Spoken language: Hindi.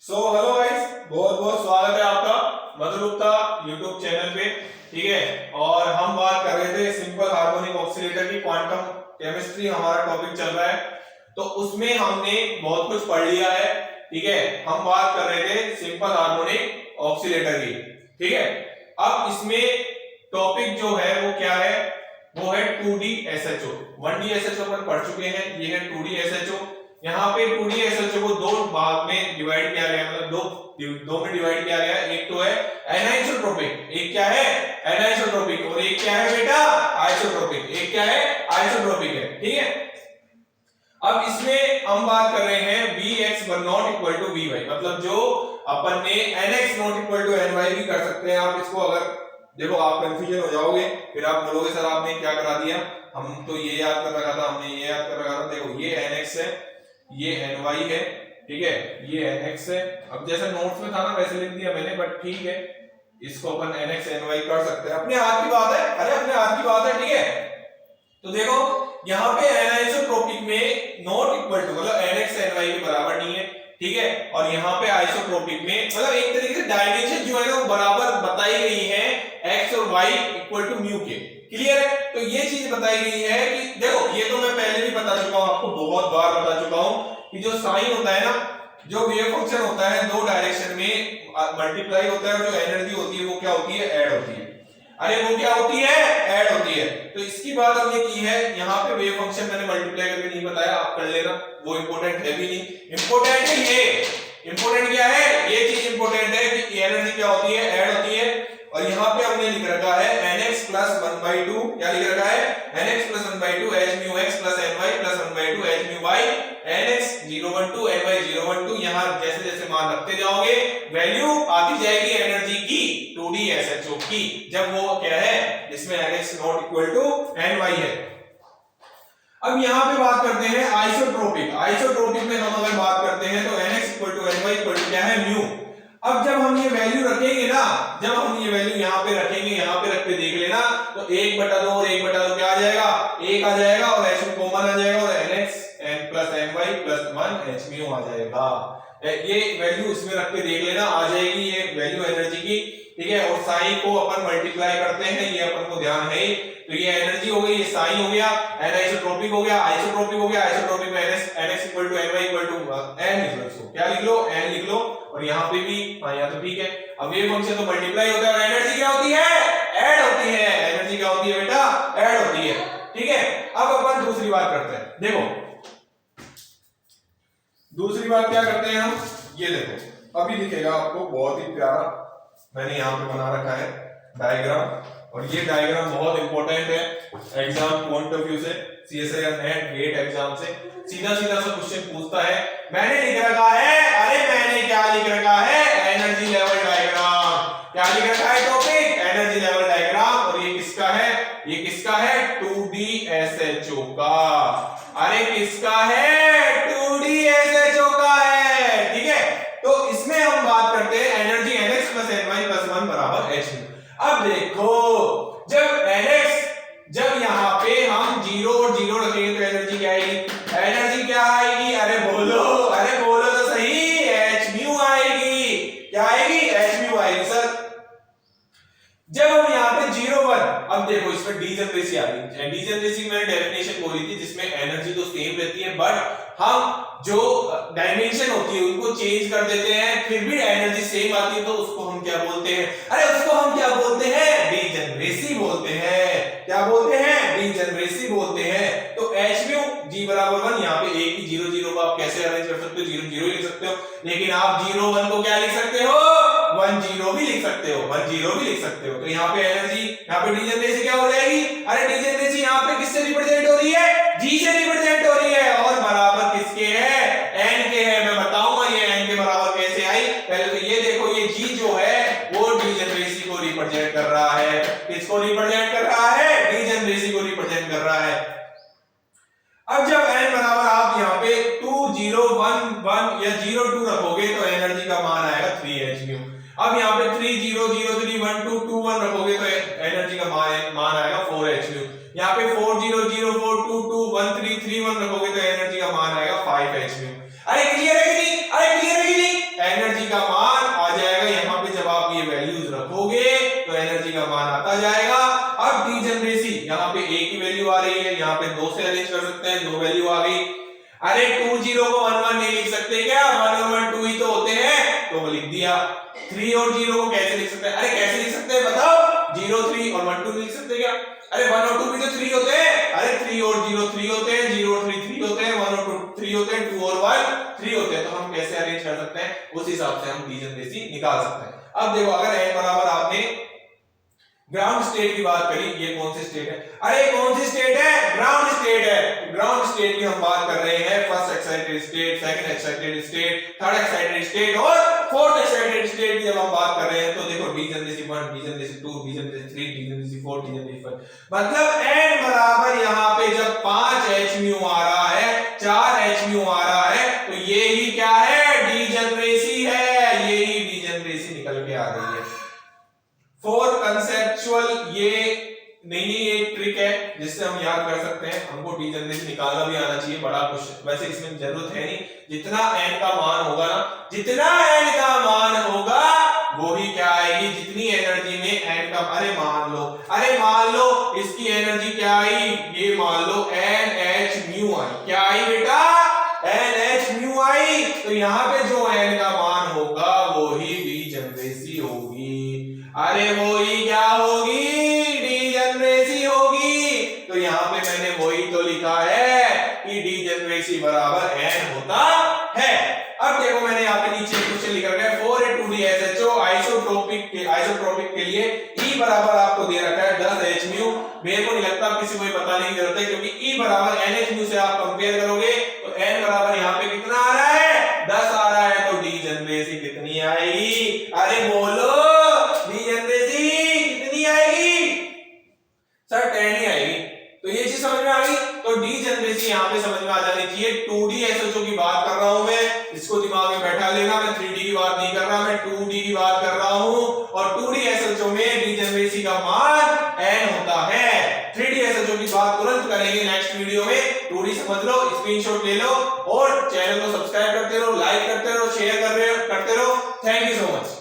हेलो गाइस, बहुत बहुत स्वागत है आपका मधुर गुप्ता यूट्यूब चैनल पे। ठीक है, और हम बात कर रहे थे सिंपल हार्मोनिक ऑक्सीलेटर की। क्वांटम केमिस्ट्री हमारा टॉपिक चल रहा है, तो उसमें हमने बहुत कुछ पढ़ लिया है। ठीक है, हम बात कर रहे थे सिंपल हार्मोनिक ऑक्सीलेटर की। ठीक है, अब इसमें टॉपिक जो है वो क्या है, वो है 2D SHO। 1D SHO अपन पढ़ चुके हैं, ये है 2D SHO। यहाँ पे 2D SHO को दो भाग में डिवाइड किया गया, मतलब दो में डिवाइड किया गया। एक तो है एनाइसोट्रोपिक, एक क्या है एनाइसोट्रोपिक, और एक क्या है बेटा आइसोट्रोपिक। एक क्या है आइसोट्रोपिक है। ठीक है, अब इसमें हम बात कर रहे हैं Vx not equal to Vy, मतलब जो अपन ने Nx not equal to Ny भी कर सकते हैं आप इसको। अगर देखो आप कंफ्यूजन हो जाओगे, फिर आप बोलोगे सर आपने क्या करा दिया, हम तो ये याद कर रखा था, हमने ये याद कर रखा था। देखो ये Nx है, ये Ny है। ठीक है, ये Nx है। अब जैसे नोट्स में था ना वैसे लिख दिया मैंने, बट ठीक है, इसको अपन Nx Ny कर सकते हैं, अपने हाथ की बात है। अरे अपने हाथ की बात है। ठीक है, तो देखो यहाँ पे एनाइसोट्रोपिक में नॉट इक्वल टू मतलब Nx Ny के बराबर नहीं है। ठीक है, और यहाँ पे आइसोट्रोपिक में मतलब एक तरीके से डायमेंशन जो है ना वो बराबर बताई गई है x और y इक्वल टू म्यू के। क्लियर है, तो ये चीज बताई गई है कि देखो ये तो मैं पहले भी बता चुका हूं, आपको बहुत बार बता चुका हूं कि जो साइन होता है ना, जो वेव फंक्शन होता है, दो डायरेक्शन में मल्टीप्लाई होता है, और जो एनर्जी होती है वो क्या होती है, ऐड होती है। अरे वो क्या होती है, ऐड होती है। तो इसकी बात हमने की है। यहाँ पे वेव फंक्शन मैंने मल्टीप्लाई करके नहीं बताया, आप कर लेना, वो इंपॉर्टेंट है भी नहीं। इंपॉर्टेंट है ये, इंपॉर्टेंट क्या है, ये चीज इंपॉर्टेंट है कि एनर्जी क्या होती है, ऐड होती है। और यहाँ पे हमने लिख रखा है nx प्लस 1/2, क्या लिख रखा है, nx plus 1/2 h mu x plus ny plus 1/2 h mu y, nx 012 ny 012। यहाँ जैसे जैसे मान रखते जाओगे वैल्यू आती जाएगी एनर्जी की 2D SHO की, जब वो क्या है इसमें nx not equal to ny है। अब यहाँ पे बात करते हैं आइसोट्रोपिक। आइसोट्रोपिक में हम अगर बात करते हैं तो nx equal to ny equal to क्या है, म्यू। अब जब हम ये वैल्यू रखेंगे ना, जब हम ये वैल्यू यहाँ पे रखेंगे, यहाँ पे रख के देख लेना, तो 1/2 और 1/2 क्या आ जाएगा, 1 आ जाएगा, और h कॉमन आ जाएगा, और nx n plus ny plus 1 h mu आ जाएगा। ये वैल्यू इसमें रख के देख लेना, आ जाएगी ये वैल्यू एनर्जी की। ठीक है, और साइन को अपन मल्टीप्लाई करते हैं, ये अपन को ध्यान है। तो ये एनर्जी हो गई, ये साइन हो गया, एनाइसोट्रोपिक हो गया, आइसोट्रोपिक हो गया। आइसोट्रोपिक में nx equal to ny equal to n लिख लो, क्या लिख लो, n लिख लो। और यहाँ पे भी हाँ यहाँ तो ठीक है। अब ये फंक्शन तो मल्टीप्लाई होता है, और एनर्जी क्या होती है, ऐड होती है। एनर्जी क्या होती है बेटा, ऐड होती है। ठीक है, अब अपन दूसरी बात करते हैं। देखो दूसरी बात क्या करते हैं हम, ये देखो अभी दिखेगा आपको, बहुत ही प्यारा मैंने यहाँ पे बना रखा है डायग्राम, और ये डायग्राम बहुत इंपॉर्टेंट है एग्जाम पॉइंट ऑफ व्यू से, CSIR नेट गेट एग्जाम से सीधा सीधा सा क्वेश्चन पूछता है। मैंने लिख रखा है, अरे मैंने क्या लिख रखा है, एनर्जी लेवल डायग्राम। क्या लिख रखा है टॉपिक, एनर्जी लेवल डायग्राम। और ये किसका है, ये किसका है, 2D SHO का। अरे किसका है, 2D SHO का है। ठीक है, तो इसमें हम बात करते हैं energy nx plus ny plus 1 बराबर h। अब देखो जब यहाँ पे हम 0 और 0 रखेंगे तो एनर्जी क्या आएगी, एनर्जी क्या आएगी, अरे बोलो तो सही, h म्यू आएगी। क्या आएगी, h म्यू आएगी सर। जब हम यहाँ पे 0 1, अब देखो इसमें डीजेनरेसी आ गई। डीजेनरेसी मैंने डेफिनेशन बोली थी, जिसमें एनर्जी तो सेम रहती है, बट हम जो डायमेंशन होती है उनको चेंज कर देते हैं, फिर भी एनर्जी सेम आती है, तो उसको हम क्या बोलते हैं, अरे उसको हम क्या बोलते हैं, डीजेनरेसी बोलते हैं। क्या बोलते हैं, डीजेनरेसी बोलते हैं। तो h म्यू g बराबर 1, यहाँ पे एक ही 0 0 को आप कैसे अरेंज कर सकते हो, 0 0 लिख सकते हो, लेकिन आप 0 1 को क्या लिख सकते हो, 1 0 भी लिख सकते हो, 1 0 भी लिख सकते हो। तो यहाँ पे एनर्जी, यहाँ पे डीजेनरेसी क्या हो जाएगी, अरे डीजेनरेसी यहाँ पे किससे रिप्रेजेंट हो रही है, g से रिप्रेजेंट हो रही है, और बराबर किसके है, n के है। मैं बताऊंगा ये n के बराबर कैसे आई। पहले तो ये देखो, ये g जो है वो डीजेनरेसी को रिप्रेजेंट कर रहा है। किसको रिप्रेजेंट कर रहा है, डीजेनरेसी को रिप्रेजेंट कर रहा है। अब जब n बराबर आप यहाँ पे 2 0 1 1 या 0 2 रखोगे तो एनर्जी का मान आएगा 3h म्यू। अब यहाँ पे 3 0 0 3 1 2 2 1 रखोगे तो एनर्जी का मान आएगा 4h म्यू। यहाँ पे 4 0 0 4 2 2 1 3 3 1 रखोगे तो एनर्जी का मान आएगा 5h म्यू। अरे क्लियर है कि नहीं, अरे क्लियर है कि नहीं, एनर्जी तो एनर्जी का मान आता जाएगा। अब डीजनरेसी, यहाँ पे ए की वैल्यू आ रही है, यहाँ पे 2 से अरेंज कर सकते हैं, 2 वैल्यू आ गई। अरे 2 0 को 1 1 नहीं लिख सकते क्या? 1 और 1 2 ही तो होते हैं, तो वो लिख दिया। 3 और 0 को कैसे लिख सकते हैं? अरे कैसे लिख सकते हैं बताओ? 0 3 और 1 2 लिख सकते क्या? अरे 1 और 2 भी तो 3 होते हैं। अरे 3 और 0 3 होते हैं, 0 और 3 3 होते हैं, 1 और 2 3 होते हैं, 2 और 1 3 होते हैं। तो हम कैसे अरेंज कर सकते हैं? उस हिसाब से हम डीजनरेसी निकाल सकते हैं। अब देखो, अगर n बराबर आपने ग्राउंड स्टेट की बात करी, ये कौन सी स्टेट है? अरे कौन सी स्टेट है? ग्राउंड स्टेट है। ग्राउंड स्टेट की हम बात कर रहे हैं, first excited state, second excited state, third excited state और फोर्थ एक्साइटेड स्टेट की जब हम बात कर रहे हैं, तो देखो degeneracy 1, degeneracy 2, degeneracy 3, degeneracy 4, degeneracy 5, मतलब n बराबर यहाँ पे जब 5 h म्यू आ रहा है, 4 h म्यू आ रहा है, तो ये ही क्या है? डीजनरेसी है। ये ही डीजनरेसी निकल के आ रही है। फॉर कंसेप्चुअल, ये नहीं एक ट्रिक है जिससे हम याद कर सकते हैं। हमको डीजनरेसी निकालना भी आना चाहिए, बड़ा कुछ वैसे इसमें जरूरत है नहीं। जितना n का मान होगा ना, जितना n का मान होगा वो ही क्या आएगी, जितनी एनर्जी में n का, अरे मान लो इसकी एनर्जी क्या आई, ये मान लो NH म्यू आई। क्या आई बेटा? NH म्यू आई। तो यहाँ पे जो n का मान होगा वो ही डीजनरेसी होगी। अरे वो ही क्या होगी? डीजनरेसी होगी। तो यहाँ पे मैंने वही तो लिखा है कि डीजनरेसी बराबर n होता है। अब देखो, मैंने यहाँ पे नीचे क्वेश्चन लिखा है 4A2DSHO आइसोट्रोपिक के लिए E बराबर आपको दे रखा है 10 h म्यू। मेरे को नहीं लगता किसी को बताने की जरूरत है, क्योंकि E बराबर NH म्यू से आप कंपेयर करोगे तो n बराबर यहाँ पे कितना आ रहा है? 10 आ रहा है। तो डीजनरेसी कितनी आएगी? अरे बोलो, डीजनरेसी कितनी आएगी? सर 10 ही आएगी। तो ये चीज समझ में आ गई। तो डीजनरेसी यहाँ पे समझ में आ जानी चाहिए। 2D SHO की बात कर रहा हूं मैं, इसको दिमाग में बैठा लेना। मैं 3D की बात नहीं कर रहा, मैं 2D की बात कर रहा हूं। और 2D SHO में डीजनरेसी का मान n होता है। 3D SHO की बात तुरंत करेंगे नेक्स्ट वीडियो में। 2D समझ लो, स्क्रीनशॉट ले लो और चैनल को सब्सक्राइब करते रहो, लाइक करते रहो, शेयर करते रहो। Thank you so much.